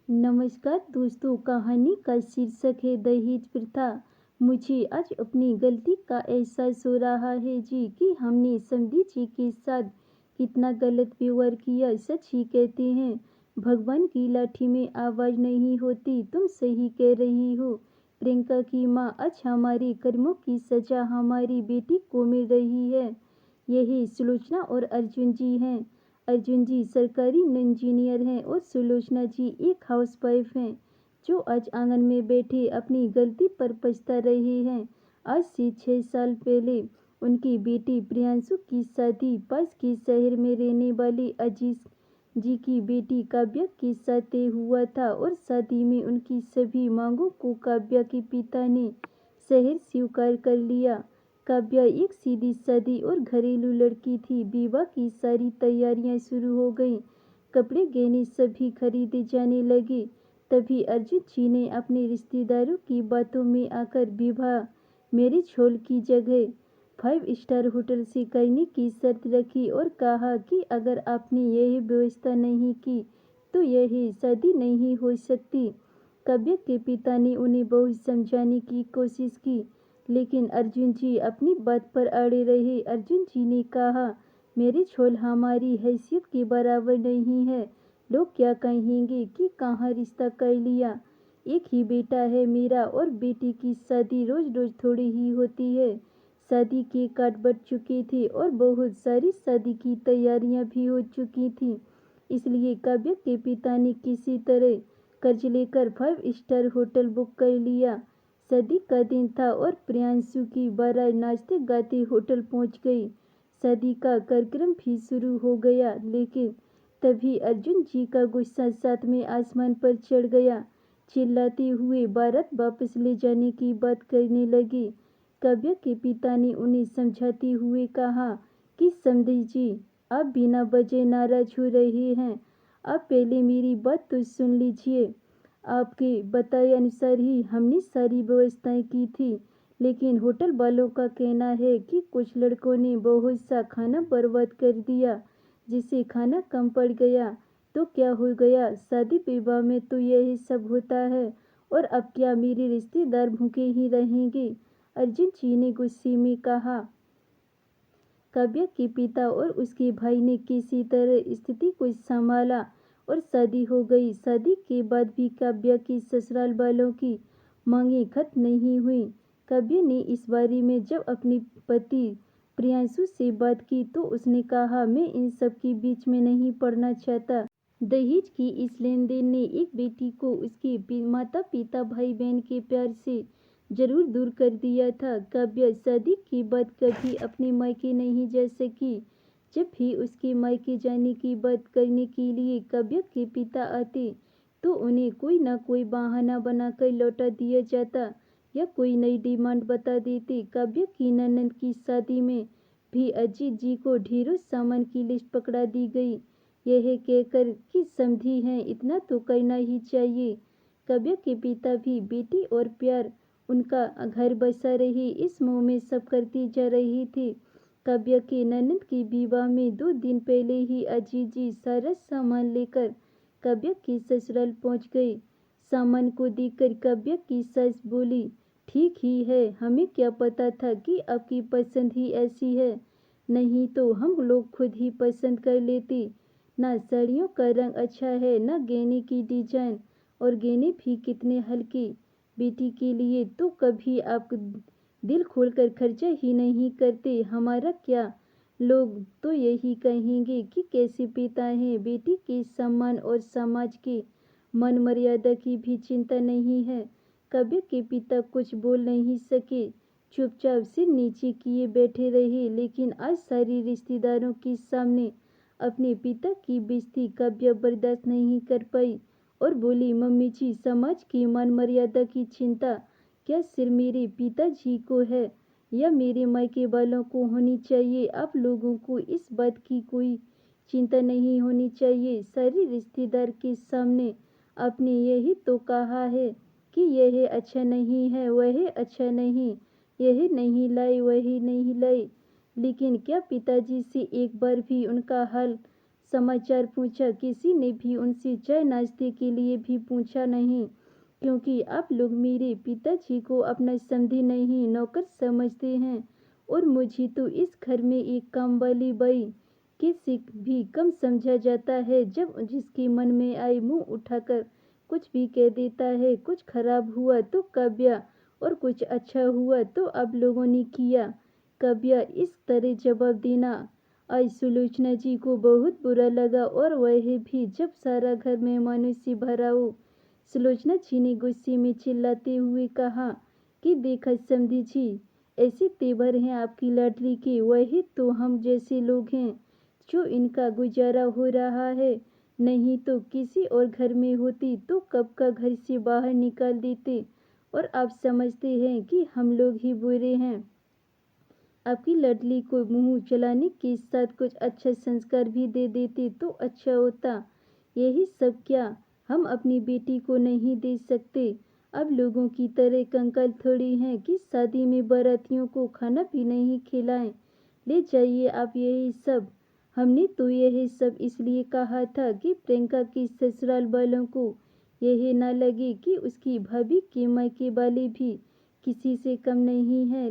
नमस्कार दोस्तों, कहानी का शीर्षक है दहेज प्रथा। मुझे आज अपनी गलती का एहसास हो रहा है जी कि हमने समधी जी के साथ कितना गलत व्यवहार किया। सच ही कहते हैं, भगवान की लाठी में आवाज नहीं होती। तुम सही कह रही हो प्रियंका की माँ। आज हमारे कर्मों की सजा हमारी बेटी को मिल रही है। यही सुलोचना और अर्जुन जी हैं। अर्जुन जी सरकारी इंजीनियर हैं और सुलोचना जी एक हाउसवाइफ हैं जो आज आंगन में बैठे अपनी गलती पर पछता रहे हैं। आज से 6 साल पहले उनकी बेटी प्रियांशु की शादी पास के शहर में रहने वाले अजीज जी की बेटी काव्या के साथ तय हुआ था और शादी में उनकी सभी मांगों को काव्या के पिता ने शहर स्वीकार कर लिया। काव्या एक सीधी सादी और घरेलू लड़की थी। विवाह की सारी तैयारियां शुरू हो गईं। कपड़े गहने सभी खरीदे जाने लगे। तभी अर्जुन जी ने अपने रिश्तेदारों की बातों में आकर विवाह मैरिज हॉल की जगह 5 स्टार होटल से करने की शर्त रखी और कहा कि अगर आपने यह व्यवस्था नहीं की तो यह शादी नहीं हो सकती। काव्या के पिता ने उन्हें बहुत समझाने की कोशिश की, लेकिन अर्जुन जी अपनी बात पर अड़े रहे। अर्जुन जी ने कहा, मैरिज हॉल हमारी हैसियत के बराबर नहीं है। लोग क्या कहेंगे कि कहाँ रिश्ता कर लिया। एक ही बेटा है मेरा और बेटी की शादी रोज रोज थोड़ी ही होती है। शादी के कार्ड बट चुके थे और बहुत सारी शादी की तैयारियां भी हो चुकी थी। इसलिए काव्या के पिता ने किसी तरह कर्ज लेकर 5 स्टार होटल बुक कर लिया। शादी का दिन था और प्रियांशु की बारात नाचते गाते होटल पहुंच गई। शादी का कार्यक्रम भी शुरू हो गया, लेकिन तभी अर्जुन जी का गुस्सा सातवें आसमान पर चढ़ गया। चिल्लाते हुए बारात वापस ले जाने की बात करने लगे। काव्या के पिता ने उन्हें समझाते हुए कहा कि समधी जी, आप बिना वजह नाराज हो रहे हैं। आप पहले मेरी बात तो सुन लीजिए। आपके बताए अनुसार ही हमने सारी व्यवस्थाएं की थी, लेकिन होटल वालों का कहना है कि कुछ लड़कों ने बहुत सा खाना बर्बाद कर दिया, जिससे खाना कम पड़ गया। तो क्या हो गया, शादी विवाह में तो यही सब होता है। और अब क्या मेरे रिश्तेदार भूखे ही रहेंगे। अर्जुन जी ने गुस्से में कहा। काव्या के पिता और उसके भाई ने किसी तरह स्थिति को संभाला और शादी हो गई। शादी के बाद भी काव्या के ससुराल वालों की मांगें खत्म नहीं हुई। काव्या ने इस बारे में जब अपने पति प्रियांशु से बात की तो उसने कहा, मैं इन सब के बीच में नहीं पड़ना चाहता। दहेज की इस लेन देन ने एक बेटी को उसके माता पिता भाई बहन के प्यार से जरूर दूर कर दिया था। काव्या शादी के बाद कभी अपने मायके नहीं जा सकी। जब भी उसके मायके जाने की बात करने के लिए काव्या के पिता आते तो उन्हें कोई ना कोई बहाना बनाकर लौटा दिया जाता या कोई नई डिमांड बता देते। काव्या की ननद की शादी में भी अजीत जी को ढेरों सामान की लिस्ट पकड़ा दी गई, यह कहकर कि समधी हैं, इतना तो करना ही चाहिए। काव्या के पिता भी बेटी और प्यार उनका घर बसा रही इस मोह में सब करती जा रही थी। काव्या के ननद के विवाह में 2 दिन पहले ही अजीत जी सारा सामान लेकर काव्या के ससुराल पहुंच गए। सामान को देखकर काव्या की सास बोली, ठीक ही है, हमें क्या पता था कि आपकी पसंद ही ऐसी है। नहीं तो हम लोग खुद ही पसंद कर लेते। ना साड़ियों का रंग अच्छा है, ना गहने की डिजाइन, और गहने भी कितने हल्के। बेटी के लिए तो कभी आप दिल खोलकर खर्चा ही नहीं करते। हमारा क्या, लोग तो यही कहेंगे कि कैसे पिता हैं। बेटी के सम्मान और समाज के मान मर्यादा की भी चिंता नहीं है। काव्या के पिता कुछ बोल नहीं सके, चुपचाप सिर नीचे किए बैठे रहे। लेकिन आज सारे रिश्तेदारों के सामने अपने पिता की बेइज्जती काव्या बर्दाश्त नहीं कर पाई और बोली, मम्मी जी, समाज की मान मर्यादा की चिंता क्या सिर्फ मेरे पिताजी को है या मेरे मायके वालों को होनी चाहिए। आप लोगों को इस बात की कोई चिंता नहीं होनी चाहिए। सारे रिश्तेदार के सामने आपने यही तो कहा है कि यह अच्छा नहीं है, वह अच्छा नहीं, यह नहीं लाई, वही नहीं लाई। लेकिन क्या पिताजी से एक बार भी उनका हाल समाचार पूछा। किसी ने भी उनसे चाय नाश्ते के लिए भी पूछा नहीं, क्योंकि आप लोग मेरे पिताजी को अपना समधी नहीं नौकर समझते हैं, और मुझे तो इस घर में एक काम वाली बाई के से भी कम समझा जाता है। जब जिसके मन में आए मुंह उठाकर कुछ भी कह देता है। कुछ खराब हुआ तो काव्या, और कुछ अच्छा हुआ तो आप लोगों ने किया। काव्या इस तरह जवाब देना आज सुलोचना जी को बहुत बुरा लगा, और वह भी जब सारा घर मेहमानों से भरा हो। सुलोचना जी ने गुस्से में चिल्लाते हुए कहा कि देखा समधी जी, ऐसे तेवर हैं आपकी लाडली के, वही तो हम जैसे लोग हैं जो इनका गुजारा हो रहा है। नहीं तो किसी और घर में होती तो कब का घर से बाहर निकाल देते, और आप समझते हैं कि हम लोग ही बुरे हैं। आपकी लाडली को मुंह चलाने के साथ कुछ अच्छा संस्कार भी दे देते तो अच्छा होता। यही सब क्या हम अपनी बेटी को नहीं दे सकते? अब लोगों की तरह कंकाल थोड़ी हैं कि शादी में बारातियों को खाना भी नहीं खिलाएं। ले जाइए आप यही सब। हमने तो यही सब इसलिए कहा था कि प्रियंका की ससुराल वालों को यही ना लगे कि उसकी भाभी के मायके वाले भी किसी से कम नहीं है।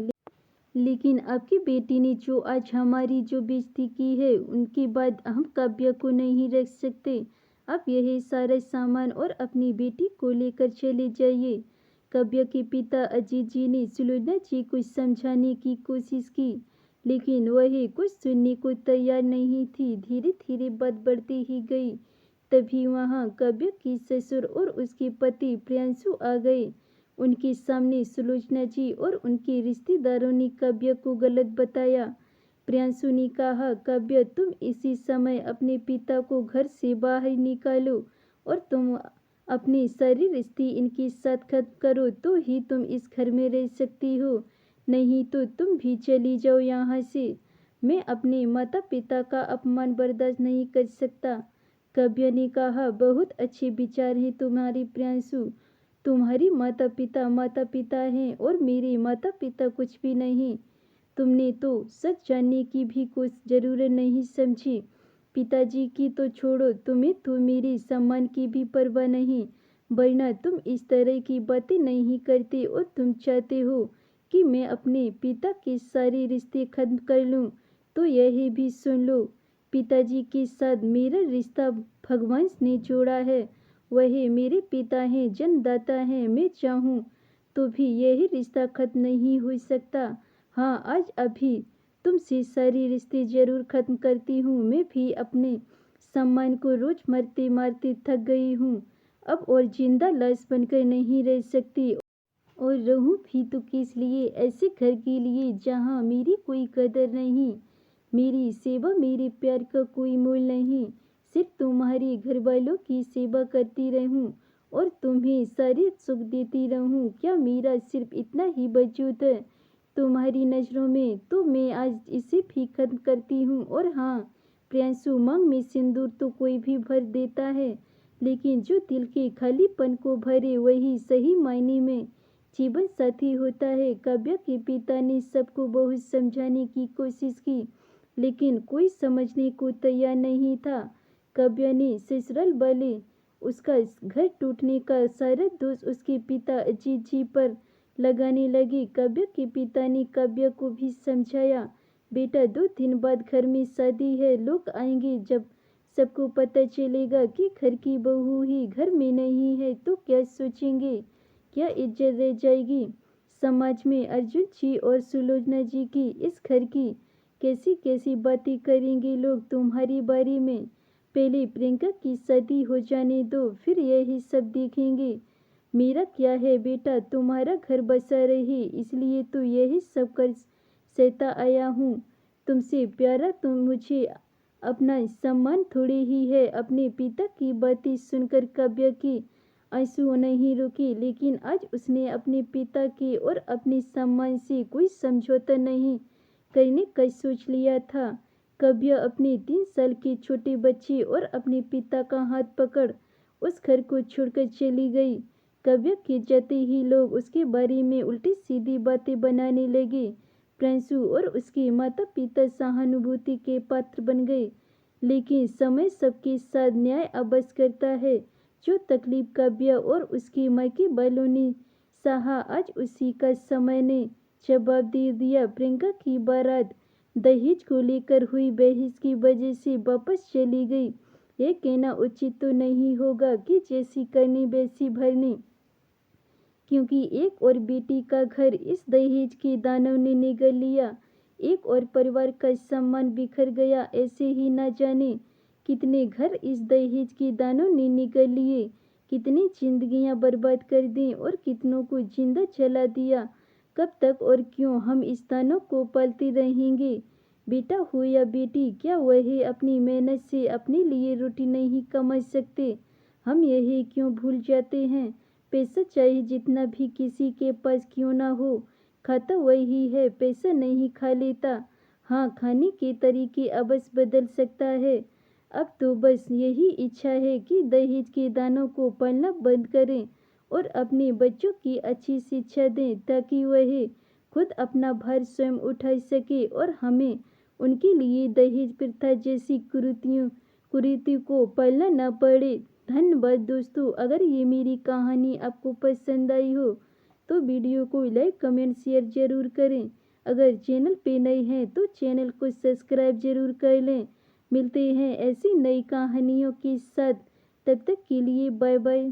लेकिन आपकी बेटी ने जो आज हमारी जो बेइज्जती की है, उनके बाद हम काव्या को नहीं रख सकते। आप यही सारा सामान और अपनी बेटी को लेकर चले जाइए। काव्या के पिता अजीत जी ने सुलोचना जी को समझाने की कोशिश की, लेकिन वह कुछ सुनने को तैयार नहीं थी। धीरे धीरे बात बढ़ती ही गई। तभी वहाँ काव्या के ससुर और उसके पति प्रियांशु आ गए। उनके सामने सुलोचना जी और उनके रिश्तेदारों ने काव्या को गलत बताया। प्रियांशु ने कहा, काव्या तुम इसी समय अपने पिता को घर से बाहर निकालो, और तुम अपने सारे रिश्ते इनके साथ खत्म करो, तो ही तुम इस घर में रह सकती हो। नहीं तो तुम भी चली जाओ यहाँ से। मैं अपने माता पिता का अपमान बर्दाश्त नहीं कर सकता। काव्या ने कहा, बहुत अच्छे विचार हैं तुम्हारे प्रियांशु। तुम्हारी माता पिता हैं और मेरे माता पिता कुछ भी नहीं। तुमने तो सच जानने की भी कुछ जरूरत नहीं समझी। पिताजी की तो छोड़ो, तुम्हें तो मेरे सम्मान की भी परवाह नहीं, वरना तुम इस तरह की बातें नहीं करते। और तुम चाहते हो कि मैं अपने पिता के सारे रिश्ते खत्म कर लूं, तो यह भी सुन लो, पिताजी के साथ मेरा रिश्ता भगवान ने जोड़ा है। वह मेरे पिता हैं, जन्मदाता हैं। मैं चाहूँ तो भी यही रिश्ता खत्म नहीं हो सकता। हाँ, आज अभी तुमसे सारे रिश्ते जरूर खत्म करती हूँ। मैं भी अपने सम्मान को रोज मरते मारते थक गई हूँ। अब और जिंदा लाश बनकर नहीं रह सकती, और रहूं भी तो किस लिए? ऐसे घर के लिए जहाँ मेरी कोई कदर नहीं, मेरी सेवा मेरे प्यार का कोई मोल नहीं। सिर्फ तुम्हारे घर वालों की सेवा करती रहूं और तुम्हें सारे सुख देती रहूं। क्या मेरा सिर्फ इतना ही वजूद है तुम्हारी नज़रों में? तो मैं आज इसे भी खत्म करती हूँ। और हाँ प्रियांशु, मांग में सिंदूर तो कोई भी भर देता है, लेकिन जो दिल के खालीपन को भरे वही सही मायने में जीवन साथी होता है। काव्या के पिता ने सबको बहुत समझाने की कोशिश की, लेकिन कोई समझने को तैयार नहीं था। काव्या ने ससुराल वाले उसका घर टूटने का सारा दोष उसके पिता अजीत जी पर लगाने लगे। काव्या के पिता ने काव्या को भी समझाया, बेटा 2 दिन बाद घर में शादी है, लोग आएंगे। जब सबको पता चलेगा कि घर की बहू ही घर में नहीं है तो क्या सोचेंगे? क्या इज्जत रह जाएगी समाज में? अर्जुन जी और सुलोचना जी की इस घर की कैसी कैसी बातें करेंगे लोग तुम्हारे बारे में। पहले प्रियंका की शादी हो जाने दो, फिर यही सब देखेंगे। मेरा क्या है बेटा, तुम्हारा घर बसा रहे, इसलिए तो यही सब कर सहता आया हूँ। तुमसे प्यारा तो मुझे अपना सम्मान थोड़े ही है। अपने पिता की बातें सुनकर काव्या की आंसू नहीं रुके, लेकिन आज उसने अपने पिता के और अपने सम्मान से कोई समझौता नहीं करने का सोच लिया था। काव्या अपने 3 साल के छोटे बच्चे और अपने पिता का हाथ पकड़ उस घर को छोड़कर चली गई। काव्या के जाते ही लोग उसके बारे में उल्टी सीधी बातें बनाने लगे। प्रियांशु और उसके माता पिता सहानुभूति के पात्र बन गए। लेकिन समय सबके साथ न्याय अबस करता है। जो तकलीफ काव्या और उसके मायके वालों ने सहा, आज उसी का समय ने जवाब दे दिया। प्रियंका की बारात दहेज को लेकर हुई बहस की वजह से वापस चली गई। यह कहना उचित तो नहीं होगा कि जैसी करनी वैसी भरनी, क्योंकि एक और बेटी का घर इस दहेज के दानव ने निगल लिया। एक और परिवार का सम्मान बिखर गया। ऐसे ही न जाने कितने घर इस दहेज के दानव ने निगल लिए, कितनी जिंदगियां बर्बाद कर दी और कितनों को जिंदा जला दिया। कब तक और क्यों हम इस दानव को पालते रहेंगे? बेटा हो या बेटी, क्या वह अपनी मेहनत से अपने लिए रोटी नहीं कमा सकते? हम यही क्यों भूल जाते हैं? पैसा चाहे जितना भी किसी के पास क्यों ना हो, खाता वही है, पैसा नहीं खा लेता। हाँ, खाने के तरीके अबस बदल सकता है। अब तो बस यही इच्छा है कि दहेज के दानों को पालना बंद करें और अपने बच्चों की अच्छी शिक्षा दें, ताकि वह खुद अपना भार स्वयं उठा सके और हमें उनके लिए दहेज प्रथा जैसी कुरीतियों को पालना न पड़े। धन्यवाद दोस्तों। अगर ये मेरी कहानी आपको पसंद आई हो तो वीडियो को लाइक कमेंट शेयर जरूर करें। अगर चैनल पे नए हैं तो चैनल को सब्सक्राइब जरूर कर लें। मिलते हैं ऐसी नई कहानियों के साथ, तब तक के लिए बाय बाय।